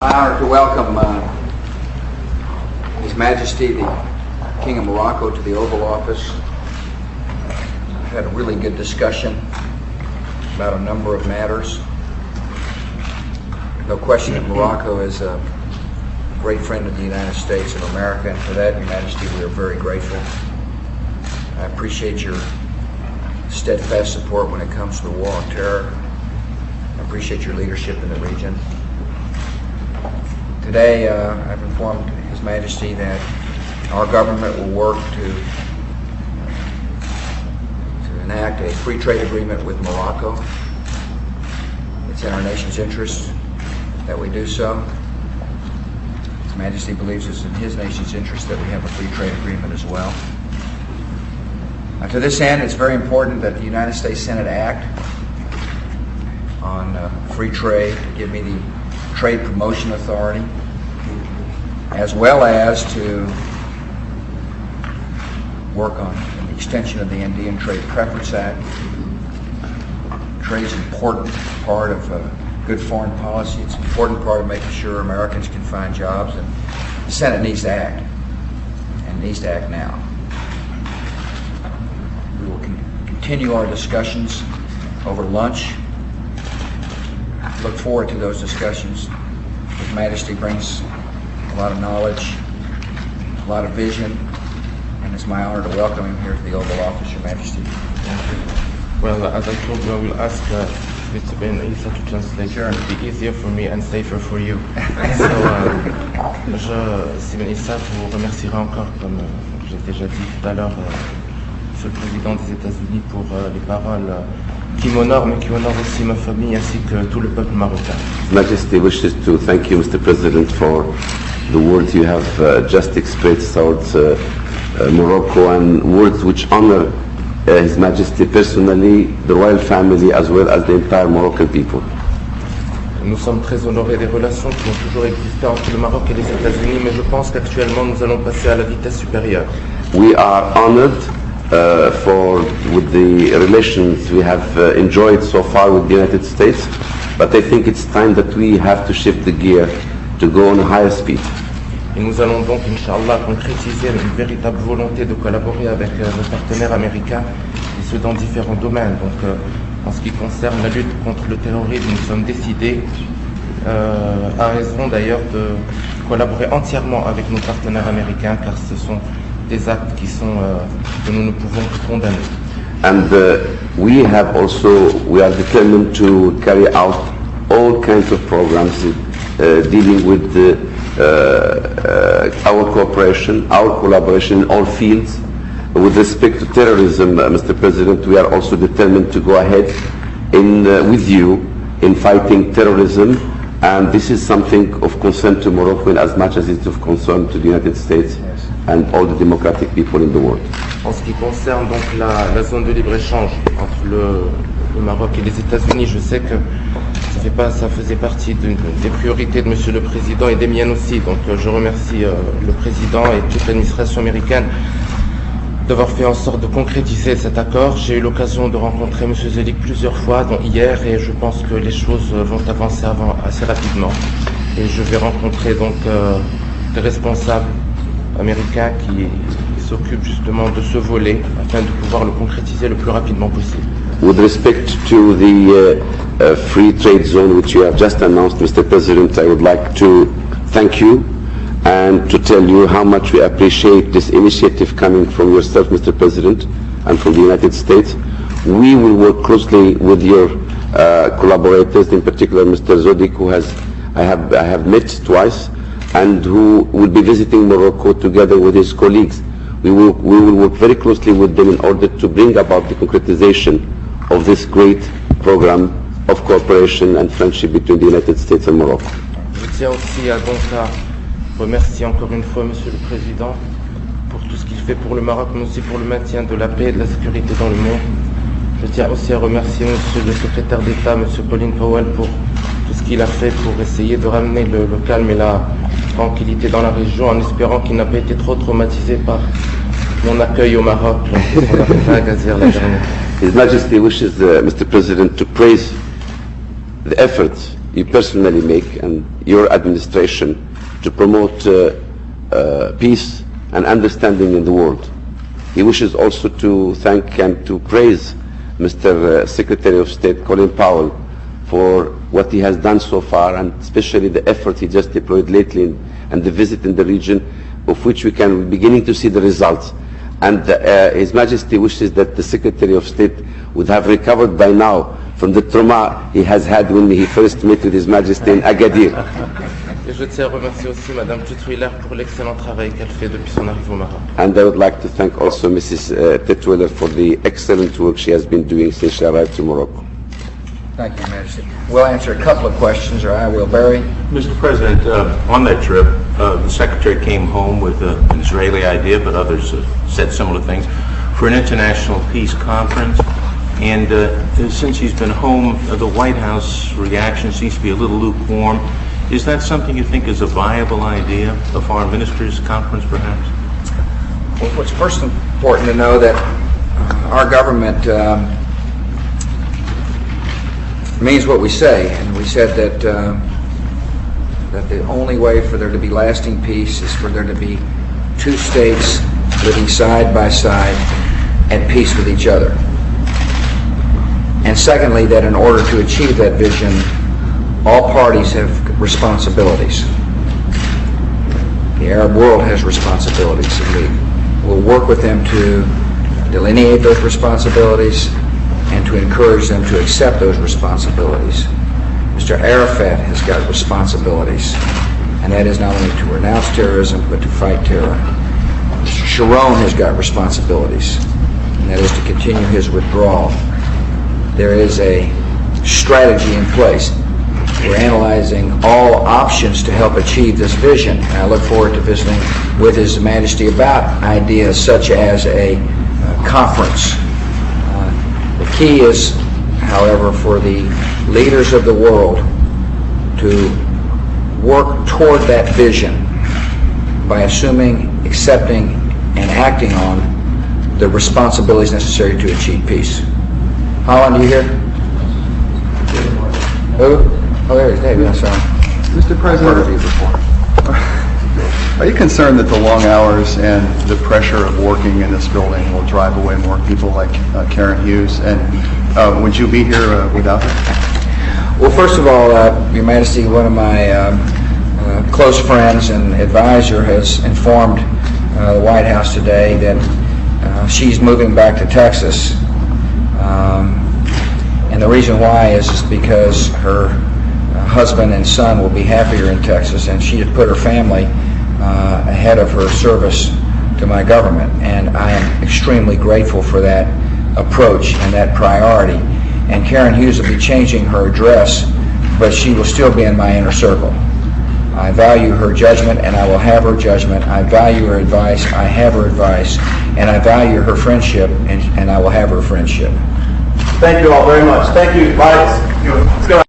Honored to welcome His Majesty the King of Morocco to the Oval Office. We've had a really good discussion about a number of matters. No question that Morocco is a great friend of the United States of America, and for that, Your Majesty, we are very grateful. I appreciate your steadfast support when it comes to the war on terror. I appreciate your leadership in the region. Today, I've informed His Majesty that our government will work to enact a free trade agreement with Morocco. It's in our nation's interest that we do so. His Majesty believes it's in his nation's interest that we have a free trade agreement as well. To this end, it's very important that the United States Senate act on free trade to give me the trade promotion authority, as well as to work on the extension of the Indian Trade Preference Act. Trade is an important part of good foreign policy. It's an important part of making sure Americans can find jobs, and the Senate needs to act, and needs to act now. We will continue our discussions over lunch. Look forward to those discussions. His Majesty brings a lot of knowledge, a lot of vision, and it's my honor to welcome him here to the Oval Office, Your Majesty. Well, as I told you, I will ask Mr. Ben Issa to translate. Sure. It will be easier for me and safer for you. Si Ben Issa vous remerciera encore, comme je l'ai déjà dit tout à l'heure, Monsieur le Président des États-Unis, pour les paroles qui m'honorent, mais qui honorent aussi ma famille ainsi que tout le peuple marocain. His Majesty wishes to thank you, Mr. President, for the words you have just expressed towards Morocco, and words which honor His Majesty personally, the royal family, as well as the entire Moroccan people. Nous sommes très honorés des relations qui ont toujours existé entre le Maroc et les États-Unis, mais je pense qu'actuellement nous allons passer à la vitesse supérieure. We are honored with the relations we have enjoyed so far with the United States, but I think it's time that we have to shift the gear to go on a higher speed. Et nous allons donc, Inch'Allah, concrétiser une véritable volonté de collaborer avec nos partenaires américains, et ce dans différents domaines. Donc, en ce qui concerne la lutte contre le terrorisme, nous sommes décidés, à raison d'ailleurs, de collaborer entièrement avec nos partenaires américains, car ce sont des actes qui sont, que nous ne pouvons que condamner. And we are determined to carry out all kinds of programs dealing with our cooperation, our collaboration in all fields. With respect to terrorism, Mr. President, we are also determined to go ahead with you in fighting terrorism, and this is something of concern to Morocco in as much as it's of concern to the United States and all the democratic people in the world. En ce qui concerne donc la zone de libre-échange entre le Maroc et les États-Unis, je sais que ça faisait partie des priorités de Monsieur le Président et des miennes aussi. Donc je remercie le Président et toute l'administration américaine d'avoir fait en sorte de concrétiser cet accord. J'ai eu l'occasion de rencontrer Monsieur Zelik plusieurs fois, dont hier, et je pense que les choses vont avancer assez rapidement. Et je vais rencontrer donc des responsables américains qui s'occupent justement de ce volet afin de pouvoir le concrétiser le plus rapidement possible. With respect to the free trade zone which you have just announced, Mr. President, I would like to thank you and to tell you how much we appreciate this initiative coming from yourself, Mr. President, and from the United States. We will work closely with your collaborators, in particular Mr. Zodik, who I have met twice, and who will be visiting Morocco together with his colleagues. We will work very closely with them in order to bring about the concretization of this great program of cooperation and friendship between the United States and Morocco. Je tiens aussi à remercier encore une fois Monsieur le Président pour tout ce qu'il fait pour le Maroc, mais aussi pour le maintien de la paix et de la sécurité dans le monde. Je tiens aussi à remercier Monsieur le Secrétaire d'État, Monsieur Colin Powell, pour tout ce qu'il a fait pour essayer de ramener le calme et la tranquillité dans la région, en espérant qu'il n'a pas été trop traumatisé par mon accueil au Maroc lorsqu'on a fait à Agadir la dernière. His Majesty wishes, Mr. President, to praise the efforts you personally make and your administration to promote peace and understanding in the world. He wishes also to thank and to praise Mr. Secretary of State Colin Powell for what he has done so far, and especially the effort he just deployed lately and the visit in the region, of which we can beginning to see the results. And His Majesty wishes that the Secretary of State would have recovered by now from the trauma he has had when he first met with His Majesty in Agadir. Et je tiens à remercier aussi Madame Tutwiler pour l'excellent travail qu'elle fait depuis son arrivée au Maroc. And I would like to thank also Mrs. Tutwiler for the excellent work she has been doing since she arrived to Morocco. Thank you, Your Majesty. We'll answer a couple of questions, or I will. Barry? Mr. President, on that trip, the Secretary came home with an Israeli idea, but others said similar things, for an international peace conference. And since he's been home, the White House reaction seems to be a little lukewarm. Is that something you think is a viable idea, a foreign ministers' conference, perhaps? Well, what's first important to know that our government means what we say, and we said that that the only way for there to be lasting peace is for there to be two states living side by side at peace with each other. And secondly, that in order to achieve that vision, all parties have responsibilities. The Arab world has responsibilities, and we will work with them to delineate those responsibilities and to encourage them to accept those responsibilities. Mr. Arafat has got responsibilities, and that is not only to renounce terrorism, but to fight terror. Mr. Sharon has got responsibilities, and that is to continue his withdrawal. There is a strategy in place. We're analyzing all options to help achieve this vision, and I look forward to visiting with His Majesty about ideas such as a conference. The key is, however, for the leaders of the world to work toward that vision by assuming, accepting, and acting on the responsibilities necessary to achieve peace. Holland, you here? Who? Oh, there he is. David, I'm sorry. Mr. President, I've heard of you before. are you concerned that the long hours and the pressure of working in this building will drive away more people like Karen Hughes? And would you be here without her? Well, first of all, Your Majesty, one of my close friends and advisor has informed the White House today that she's moving back to Texas. And the reason why is because her husband and son will be happier in Texas, and she had put her family ahead of her service to my government. And I am extremely grateful for that approach and that priority. And Karen Hughes will be changing her address, but she will still be in my inner circle. I value her judgment, and I will have her judgment. I value her advice, I have her advice, and I value her friendship, and I will have her friendship. Thank you all very much. Thank you. Bye. Let's go.